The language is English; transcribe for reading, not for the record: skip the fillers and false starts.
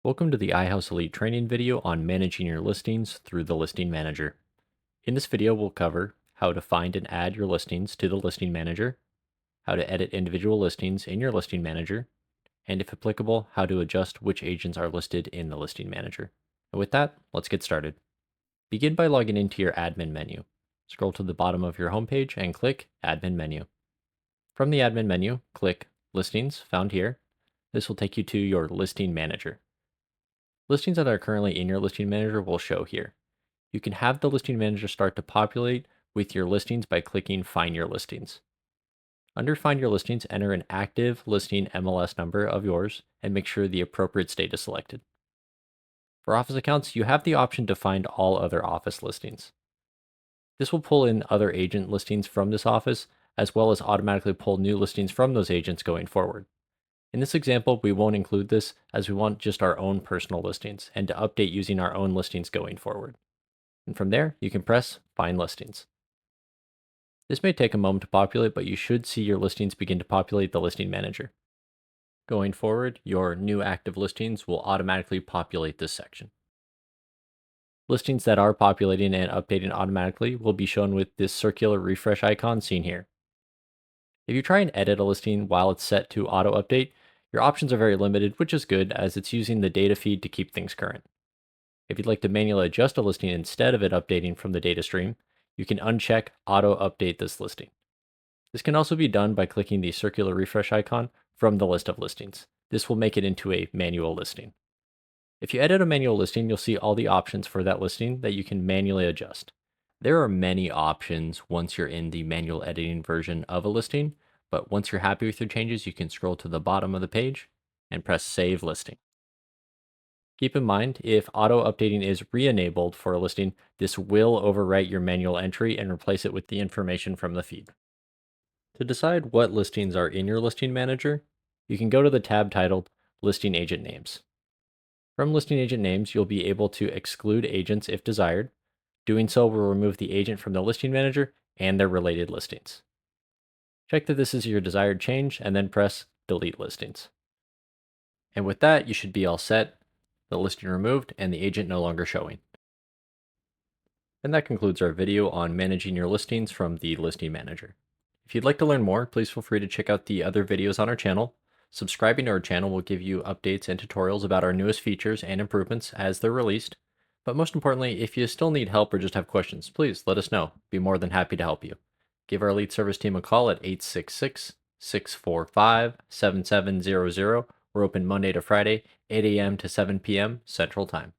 Welcome to the iHouse Elite training video on managing your listings through the Listing Manager. In this video, we'll cover how to find and add your listings to the Listing Manager, how to edit individual listings in your Listing Manager, and if applicable, how to adjust which agents are listed in the Listing Manager. And with that, let's get started. Begin by logging into your admin menu. Scroll to the bottom of your homepage and click Admin Menu. From the Admin menu, click Listings, found here. This will take you to your Listing Manager. Listings that are currently in your Listing Manager will show here. You can have the Listing Manager start to populate with your listings by clicking Find Your Listings. Under Find Your Listings, enter an active listing MLS number of yours and make sure the appropriate state is selected. For office accounts, you have the option to find all other office listings. This will pull in other agent listings from this office, as well as automatically pull new listings from those agents going forward. In this example, we won't include this as we want just our own personal listings and to update using our own listings going forward. And from there, you can press Find Listings. This may take a moment to populate, but you should see your listings begin to populate the Listing Manager. Going forward, your new active listings will automatically populate this section. Listings that are populating and updating automatically will be shown with this circular refresh icon seen here. If you try and edit a listing while it's set to auto update, your options are very limited, which is good as it's using the data feed to keep things current. If you'd like to manually adjust a listing instead of it updating from the data stream, you can uncheck auto update this listing. This can also be done by clicking the circular refresh icon from the list of listings. This will make it into a manual listing. If you edit a manual listing, you'll see all the options for that listing that you can manually adjust. There are many options once you're in the manual editing version of a listing, but once you're happy with your changes, you can scroll to the bottom of the page and press Save Listing. Keep in mind, if auto updating is re-enabled for a listing, this will overwrite your manual entry and replace it with the information from the feed. To decide what listings are in your Listing Manager, you can go to the tab titled Listing Agent Names. From Listing Agent Names, you'll be able to exclude agents if desired. Doing so will remove the agent from the Listing Manager and their related listings. Check that this is your desired change and then press Delete Listings. And with that, you should be all set, the listing removed and the agent no longer showing. And that concludes our video on managing your listings from the Listing Manager. If you'd like to learn more, please feel free to check out the other videos on our channel. Subscribing to our channel will give you updates and tutorials about our newest features and improvements as they're released. But most importantly, if you still need help or just have questions, please let us know. Be more than happy to help you. Give our Elite Service team a call at 866-645-7700. We're open Monday to Friday, 8 a.m. to 7 p.m. Central Time.